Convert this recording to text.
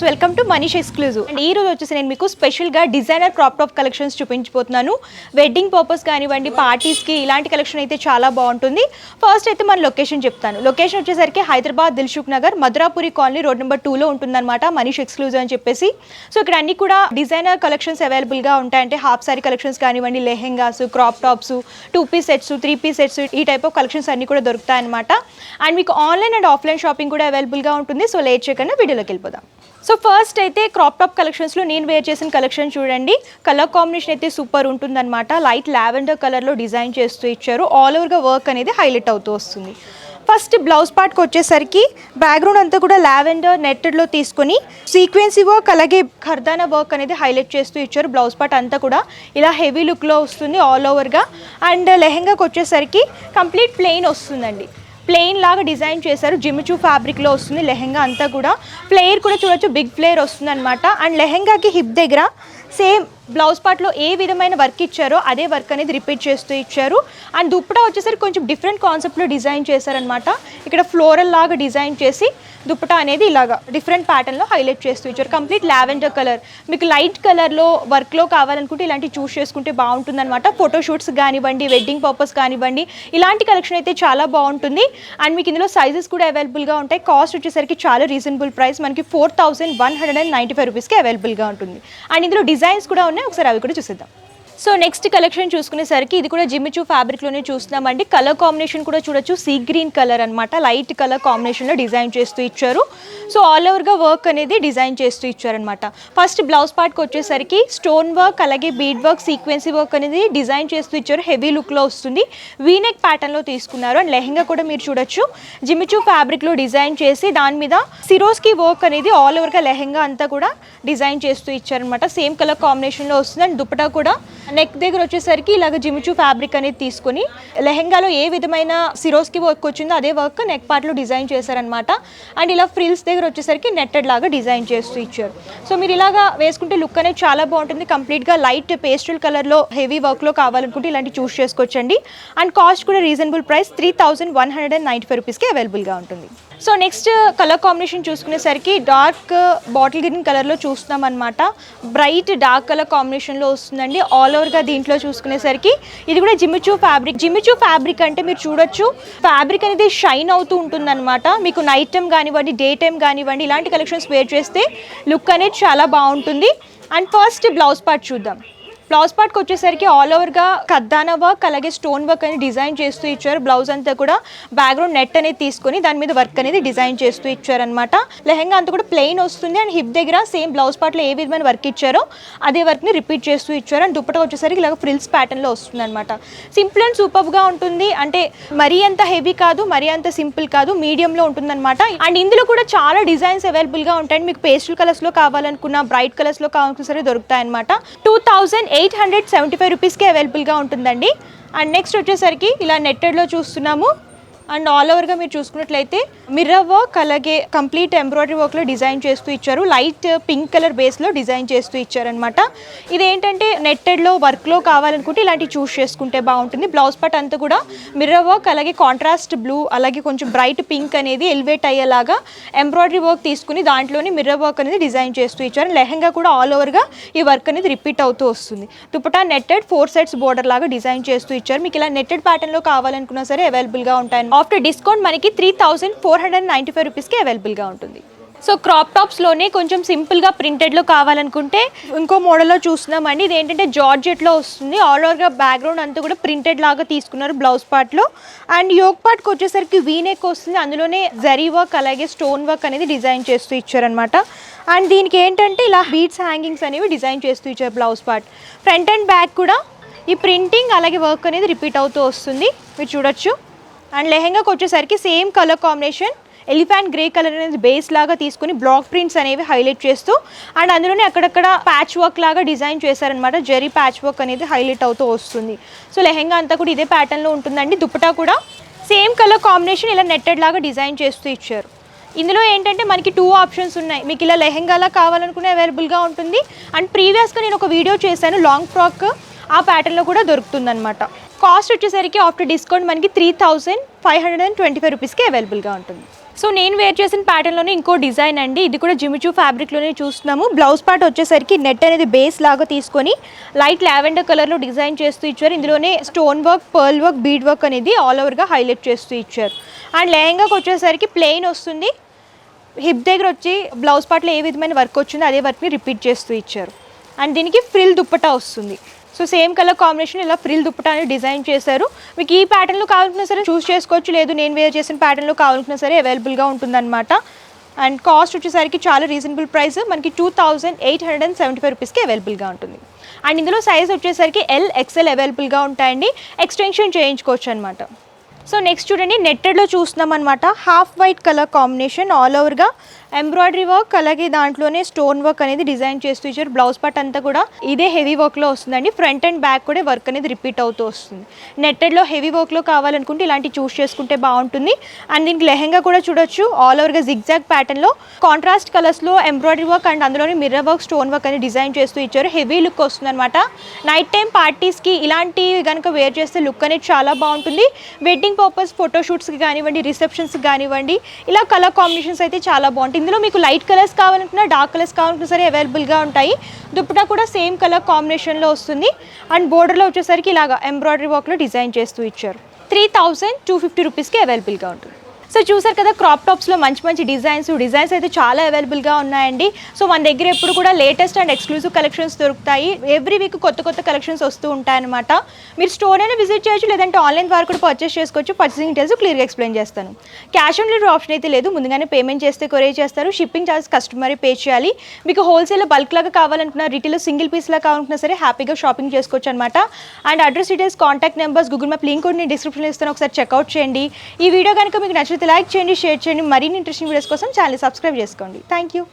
Welcome to Manish exclusive. And ఈ రోజు వచ్చేసి నేను మీకు స్పెషల్గా డిజైనర్ క్రాప్ టాప్ కలెక్షన్స్ చూపించబోతున్నాను. వెడ్డింగ్ పర్పస్ కానివ్వండి, పార్టీస్కి ఇలాంటి కలెక్షన్ అయితే చాలా బాగుంటుంది. ఫస్ట్ అయితే మన లొకేషన్ చెప్తాను. లొకేషన్ వచ్చేసరికి Hyderabad Dilsukh Nagar Madhurapuri colony road number 2లో ఉంటుందన్నమాట మనీష్ ఎక్స్క్లూజివ్ అని చెప్పేసి. సో ఇక్కడ అన్ని కూడా డిజైనర్ కలెక్షన్స్ అవైలబుల్గా ఉంటాయి. అంటే హాఫ్ సారీ కలెక్షన్స్ కానివ్వండి, lehengas, crop tops, 2 piece sets, 3 piece sets, ఈ టైప్ ఆఫ్ కలెక్షన్స్ అన్ని కూడా దొరుకుతాయి అనమాట. అండ్ మీకు ఆన్లైన్ అండ్ ఆఫ్లైన్ షాపింగ్ కూడా అవైలబుల్గా ఉంటుంది. సో లేట్ చేయకుండా వీడియోలోకి వెళ్ళిపోదాం. సో ఫస్ట్ అయితే క్రాప్ టాప్ కలెక్షన్స్లో నేను వేర్ చేసిన కలెక్షన్ చూడండి. కలర్ కాంబినేషన్ అయితే సూపర్ ఉంటుందన్నమాట. లైట్ లావెండర్ కలర్లో డిజైన్ చేస్తూ ఇచ్చారు. ఆల్ ఓవర్గా వర్క్ అనేది హైలైట్ అవుతూ వస్తుంది. ఫస్ట్ బ్లౌజ్ పార్ట్కి వచ్చేసరికి బ్యాక్గ్రౌండ్ అంతా కూడా లావెండర్ నెట్టెడ్లో తీసుకొని సీక్వెన్సీ వర్క్ అలాగే ఖర్దానా వర్క్ అనేది హైలైట్ చేస్తూ ఇచ్చారు. బ్లౌజ్ పార్ట్ అంతా కూడా ఇలా హెవీ లుక్లో వస్తుంది ఆల్ ఓవర్గా. అండ్ లెహెంగాకి వచ్చేసరికి కంప్లీట్ ప్లెయిన్ వస్తుందండి. ప్లెయిన్ లాగా డిజైన్ చేశారు. జిమిచూ ఫ్యాబ్రిక్లో వస్తుంది లెహెంగా అంతా కూడా. ఫ్లేయర్ కూడా చూడొచ్చు, బిగ్ ఫ్లేయర్ వస్తుంది అనమాట. అండ్ లెహెంగాకి హిప్ దగ్గర సేమ్ బ్లౌజ్ పార్ట్లో ఏ విధమైన వర్క్ ఇచ్చారో అదే వర్క్ అనేది రిపీట్ చేస్తూ ఇచ్చారు. అండ్ దుప్పటా వచ్చేసరికి కొంచెం డిఫరెంట్ కాన్సెప్ట్లో డిజైన్ చేశారనమాట. ఇక్కడ ఫ్లోరల్ లాగా డిజైన్ చేసి దుప్పటా అనేది ఇలాగా డిఫరెంట్ ప్యాటర్న్లో హైలైట్ చేస్తూ ఇచ్చారు. Complete lavender colour. మీకు లైట్ కలర్లో వర్క్లో కావాలనుకుంటే ఇలాంటివి చూస్ చేసుకుంటే బాగుంటుందన్నమాట. ఫోటోషూట్స్ కానివ్వండి, వెడ్డింగ్ పర్పస్ కానివ్వండి, ఇలాంటి కలెక్షన్ అయితే చాలా బాగుంటుంది. అండ్ మీకు ఇందులో సైజెస్ కూడా అవైలబుల్గా ఉంటాయి. కాస్ట్ వచ్చేసరికి చాలా రీజనబుల్ ప్రైస్, మనకి 4195 రూపీస్కి అవైలబుల్గా ఉంటుంది. అండ్ ఇందులో డిజైన్స్ కూడా ఉన్నాయి, ఒకసారి అవి కూడా చూసేద్దాం. సో నెక్స్ట్ కలెక్షన్ చూసుకునేసరికి ఇది కూడా జిమిచూ ఫ్యాబ్రిక్లోనే చూస్తున్నామండి. కలర్ కాంబినేషన్ కూడా చూడొచ్చు, సీ గ్రీన్ కలర్ అనమాట. లైట్ కలర్ కాంబినేషన్లో డిజైన్ చేస్తూ ఇచ్చారు. సో ఆల్ ఓవర్గా వర్క్ అనేది డిజైన్ చేస్తూ ఇచ్చారనమాట. ఫస్ట్ బ్లౌజ్ పార్ట్కి వచ్చేసరికి స్టోన్ వర్క్ అలాగే బీడ్ వర్క్, సీక్వెన్సీ వర్క్ అనేది డిజైన్ చేస్తూ ఇచ్చారు. హెవీ లుక్లో వస్తుంది. వీనెక్ ప్యాటర్న్లో తీసుకున్నారు. అండ్ లెహెంగా కూడా మీరు చూడొచ్చు, జిమిచూ ఫ్యాబ్రిక్లో డిజైన్ చేసి దాని మీద సిరోస్కి వర్క్ అనేది ఆల్ ఓవర్గా లెహెంగా అంతా కూడా డిజైన్ చేస్తూ ఇచ్చారనమాట. సేమ్ కలర్ కాంబినేషన్లో వస్తుంది. అండ్ దుపట్టా కూడా నెక్ దగ్గర వచ్చేసరికి ఇలాగ జిమిచూ ఫ్యాబ్రిక్ అనేది తీసుకొని లెహెంగాలో ఏ విధమైన సిరోస్కి వర్క్ వచ్చిందో అదే వర్క్ నెక్ పార్ట్లో డిజైన్ చేశారనమాట. అండ్ ఇలా ఫ్రిల్స్ దగ్గర వచ్చేసరికి నెట్టెడ్ లాగా డిజైన్ చేస్తూ ఇచ్చారు. సో మీరు ఇలాగా వేసుకుంటే లుక్ అనేది చాలా బాగుంటుంది. కంప్లీట్గా లైట్ పేస్టల్ కలర్లో హెవీ వర్క్లో కావాలనుకుంటే ఇలాంటి చూస్ చేసుకోవచ్చండి. అండ్ కాస్ట్ కూడా రీజనబుల్ ప్రైస్ 3195 రూపీస్కి అవైలబుల్గా ఉంటుంది. సో నెక్స్ట్ కలర్ కాంబినేషన్ చూసుకునేసరికి డార్క్ బాటిల్ గ్రీన్ కలర్లో చూస్తున్నాం అనమాట. బ్రైట్ డార్క్ కలర్ కాంబినేషన్లో వస్తుందండి. ఆల్ ఓవర్గా దీంట్లో చూసుకునేసరికి ఇది కూడా జిమిచూ ఫ్యాబ్రిక్. జిమిచూ ఫ్యాబ్రిక్ అంటే మీరు చూడొచ్చు, ఫ్యాబ్రిక్ అనేది షైన్ అవుతూ ఉంటుందన్నమాట. మీకు నైట్ టైం కానివ్వండి, డే టైం కానివ్వండి, ఇలాంటి కలెక్షన్స్ వేర్ చేస్తే లుక్ అనేది చాలా బాగుంటుంది. అండ్ ఫస్ట్ బ్లౌజ్ పార్ట్ చూద్దాం. బ్లౌజ్ పార్ట్కి వచ్చేసరికి ఆల్ ఓవర్గా ఖర్దానా వర్క్ అలాగే స్టోన్ వర్క్ అనేది డిజైన్ చేస్తూ ఇచ్చారు. బ్లౌజ్ అంతా కూడా బ్యాక్గ్రౌండ్ నెట్ అనేది తీసుకొని దాని మీద వర్క్ అనేది డిజైన్ చేస్తూ ఇచ్చారనమాట. లెహెంగా అంతా కూడా ప్లెయిన్ వస్తుంది. అండ్ హిప్ దగ్గర సేమ్ బ్లౌజ్ పార్ట్లో ఏ విధమైన వర్క్ ఇచ్చారో అదే వర్క్ని రిపీట్ చేస్తూ ఇచ్చారు. అండ్ దుప్పటా వచ్చేసరికి ఇలాగ ఫ్రిల్స్ ప్యాటర్న్లో వస్తుంది అనమాట. సింపుల్ అండ్ సూపర్గా ఉంటుంది. అంటే మరీ అంత హెవీ కాదు, మరీ అంత సింపుల్ కాదు, మీడియంలో ఉంటుందన్నమాట. అండ్ ఇందులో కూడా చాలా డిజైన్స్ అవైలబుల్గా ఉంటాయి. మీకు పేస్టల్ కలర్స్లో కావాలనుకున్న, బ్రైట్ కలర్స్లో కావాలనుకున్న సరే దొరుకుతాయి అనమాట. 2875 రూపీస్కి అవైలబుల్గా ఉంటుందండి. అండ్ నెక్స్ట్ వచ్చేసరికి ఇలా నెట్టెడ్లో చూస్తున్నాము. అండ్ ఆల్ ఓవర్గా మీరు చూసుకున్నట్లయితే మిర్రర్ వర్క్ అలాగే కంప్లీట్ ఎంబ్రాయిడరీ వర్క్లో డిజైన్ చేస్తూ ఇచ్చారు. లైట్ పింక్ కలర్ బేస్లో డిజైన్ చేస్తూ ఇచ్చారనమాట. ఇదేంటంటే నెట్టెడ్లో వర్క్లో కావాలనుకుంటే ఇలాంటివి చూస్ చేసుకుంటే బాగుంటుంది. బ్లౌజ్ పార్ట్ అంతా కూడా మిర్రర్ వర్క్ అలాగే కాంట్రాస్ట్ బ్లూ అలాగే కొంచెం బ్రైట్ పింక్ అనేది ఎలివేట్ అయ్యేలాగా ఎంబ్రాయిడరీ వర్క్ తీసుకుని దాంట్లోని మిర్రర్ వర్క్ అనేది డిజైన్ చేస్తూ ఇచ్చారు. లెహెంగా కూడా ఆల్ ఓవర్గా ఈ వర్క్ అనేది రిపీట్ అవుతూ వస్తుంది. దుపట్టా నెట్టెడ్ 4 సెట్స్ బోర్డర్ లాగా డిజైన్ చేస్తూ ఇచ్చారు. మీకు ఇలా నెట్టెడ్ ప్యాటర్న్లో కావాలనుకున్నా సరే అవైలబుల్గా ఉంటాయి. ఆఫ్టర్ డిస్కౌంట్ మనకి 3495 రూపీస్కి అవైలబుల్గా ఉంటుంది. సో క్రాప్ టాప్స్లోనే కొంచెం సింపుల్గా ప్రింటెడ్లో కావాలనుకుంటే ఇంకో మోడల్లో చూస్తున్నామండి. ఇది ఏంటంటే జార్జెట్లో వస్తుంది. ఆల్ ఓవర్గా బ్యాక్గ్రౌండ్ అంతా కూడా ప్రింటెడ్ లాగా తీసుకున్నారు బ్లౌజ్ పార్ట్లో. అండ్ యోక్ పార్ట్కి వచ్చేసరికి వీనెక్ వస్తుంది. అందులోనే జరీ వర్క్ అలాగే స్టోన్ వర్క్ అనేది డిజైన్ చేస్తూ ఇచ్చారనమాట. అండ్ దీనికి ఏంటంటే ఇలా బీడ్స్ హ్యాంగింగ్స్ అనేవి డిజైన్ చేస్తూ ఇచ్చారు blouse part. Front and back కూడా ఈ ప్రింటింగ్ అలాగే వర్క్ అనేది రిపీట్ అవుతూ వస్తుంది, మీరు చూడొచ్చు. అండ్ లెహెంగాకి వచ్చేసరికి same colour combination elephant grey colour అనేది బేస్ లాగా తీసుకుని బ్లాక్ ప్రింట్స్ అనేవి హైలైట్ చేస్తూ అండ్ అందులోనే అక్కడక్కడ ప్యాచ్ వర్క్ లాగా డిజైన్ చేశారనమాట. జరీ ప్యాచ్ వర్క్ అనేది హైలైట్ అవుతూ వస్తుంది. సో లెహెంగా అంతా కూడా ఇదే ప్యాటర్న్లో ఉంటుందండి. దుపట్టా కూడా సేమ్ కలర్ కాంబినేషన్ ఇలా నెట్టెడ్ లాగా డిజైన్ చేస్తూ ఇచ్చారు. ఇందులో ఏంటంటే మనకి 2 ఆప్షన్స్ ఉన్నాయి. మీకు ఇలా లెహెంగాలా కావాలనుకునే అవైలబుల్గా ఉంటుంది. అండ్ ప్రీవియస్గా నేను ఒక వీడియో చేశాను లాంగ్ ఫ్రాక్, ఆ ప్యాటర్న్లో కూడా దొరుకుతుందన్నమాట. కాస్ట్ వచ్చేసరికి ఆఫ్టర్ డిస్కౌంట్ మనకి 3525 రూపీస్కి అవైలబుల్గా ఉంటుంది. సో నేను వేర్ చేసిన ప్యాటర్న్లోనే ఇంకో డిజైన్ అండి. ఇది కూడా జిమిచూ ఫ్యాబ్రిక్లోనే చూస్తున్నాము. బ్లౌజ్ పార్ట్ వచ్చేసరికి నెట్ అనేది బేస్ లాగా తీసుకొని లైట్ లావెండర్ కలర్లో డిజైన్ చేస్తూ ఇచ్చారు. ఇందులోనే stone work, pearl work, bead work అనేది ఆల్ ఓవర్గా హైలైట్ చేస్తూ ఇచ్చారు. అండ్ లెహంగాకి వచ్చేసరికి ప్లెయిన్ వస్తుంది. హిప్ దగ్గర వచ్చి బ్లౌజ్ పార్ట్లో ఏ విధమైన వర్క్ వచ్చిందో అదే వర్క్ని రిపీట్ చేస్తూ ఇచ్చారు. అండ్ దీనికి ఫ్రిల్ దుప్పటా వస్తుంది. సో సేమ్ కలర్ కాంబినేషన్ ఇలా ఫ్రిల్ దుప్పటా అనేది డిజైన్ చేశారు. మీకు ఈ ప్యాటర్న్లో కావాలనుకున్నా సరే చూస్ చేసుకోవచ్చు, లేదు నేను వేర్ చేసిన ప్యాటర్న్లో కావాలనుకున్నా సరే అవైలబుల్గా ఉంటుందన్నమాట. అండ్ కాస్ట్ వచ్చేసరికి చాలా రీజనబుల్ ప్రైస్, మనకి 2875 రూపీస్కి అవైలబుల్గా ఉంటుంది. అండ్ ఇందులో సైజ్ వచ్చేసరికి ఎల్, ఎక్స్ఎల్ అవైలబుల్గా ఉంటాయండి. ఎక్స్టెన్షన్ చేయించుకోవచ్చు అనమాట. సో నెక్స్ట్ చూడండి, నెట్టెడ్లో చూస్తున్నాం అనమాట. Half white colour combination, all ఓవర్గా ఎంబ్రాయిడరీ వర్క్, అలాగే దాంట్లోనే స్టోన్ వర్క్ అనేది డిజైన్ చేస్తూ ఇచ్చారు. బ్లౌజ్ పార్ట్ అంతా కూడా ఇదే హెవీ వర్క్లో వస్తుందండి. ఫ్రంట్ అండ్ బ్యాక్ కూడా వర్క్ అనేది రిపీట్ అవుతూ వస్తుంది. నెట్టెడ్లో హెవీ వర్క్లో కావాలనుకుంటే ఇలాంటి చూస్ చేసుకుంటే బాగుంటుంది. అండ్ దీనికి లెహంగా కూడా చూడొచ్చు, ఆల్ ఓవర్గా జిగ్జాగ్ ప్యాటర్న్లో కాంట్రాస్ట్ కలర్స్లో ఎంబ్రాయిడరీ వర్క్ అండ్ అందులోనే మిర్రర్ వర్క్, స్టోన్ వర్క్ అనేది డిజైన్ చేస్తూ ఇచ్చారు. హెవీ లుక్ వస్తుంది అనమాట. నైట్ టైం పార్టీస్కి ఇలాంటివి కనుక వేర్ చేస్తే లుక్ అనేది చాలా బాగుంటుంది. వెడ్డింగ్ పర్పస్ ఫోటోషూట్స్కి కానివ్వండి, రిసెప్షన్స్కి కానివ్వండి, ఇలా కలర్ కాంబినేషన్స్ అయితే చాలా బాగుంటుంది. ఇందులో మీకు లైట్ కలర్స్ కావాలనుకున్నా, డార్క్ కలర్స్ కావాలనుకున్నా సరే అవైలబుల్గా ఉంటాయి. దుప్పటా కూడా సేమ్ కలర్ కాంబినేషన్లో వస్తుంది. అండ్ బోర్డర్లో వచ్చేసరికి ఇలాగా ఎంబ్రాయిడరీ వర్క్లో డిజైన్ చేస్తూ ఇచ్చారు. 3250 రూపీస్కి అవైలబుల్గా ఉంటుంది. సో చూసారు కదా, క్రాప్ టాప్స్లో మంచి డిజైన్స్ అయితే చాలా అవైలబుల్గా ఉన్నాయండి. సో మన దగ్గర ఎప్పుడు కూడా లేటెస్ట్ అండ్ ఎక్స్క్లూజివ్ కలెక్షన్స్ దొరుకుతాయి. ఎవ్రీ వీక్ కొత్త కలెక్షన్స్ వస్తూ ఉంటాయన్నమాట. మీరు స్టోర్ అయినా విజిట్ చేయొచ్చు, లేదంటే ఆన్లైన్ ద్వారా కూడా పర్చేస్ చేసుకోవచ్చు. పర్చేసింగ్ డీటెయిల్స్ క్లియర్గా ఎక్స్ప్లెయిన్ చేస్తాను. క్యాష్ ఆన్ డెలివరీ ఆప్షన్ అయితే లేదు, ముందుగానే పేమెంట్ చేస్తే కొరియర్ చేస్తారు. షిప్పింగ్ ఛార్జెస్ కస్టమరే పే చేయాలి. మీకు హోల్సేల్ బల్క్ లాగా కావాలనుకున్నా, రిటైల్ సింగిల్ పీస్ లాగా కావాలనుకున్నా సరే హ్యాపీగా షాపింగ్ చేసుకోవచ్చు అనమాట. And address details, contact numbers, Google map link కూడా నేను డిస్క్రిప్షన్లో ఇస్తాను, ఒకసారి చెక్అవుట్ చేయండి. ఈ వీడియో కనుక మీకు నచ్చితే లైక్ చేయండి, షేర్ చేయండి. మరిన్ని ఇంట్రెస్టింగ్ వీడియోస్ కోసం ఛానల్ సబ్స్క్రైబ్ చేసుకోండి. Thank you.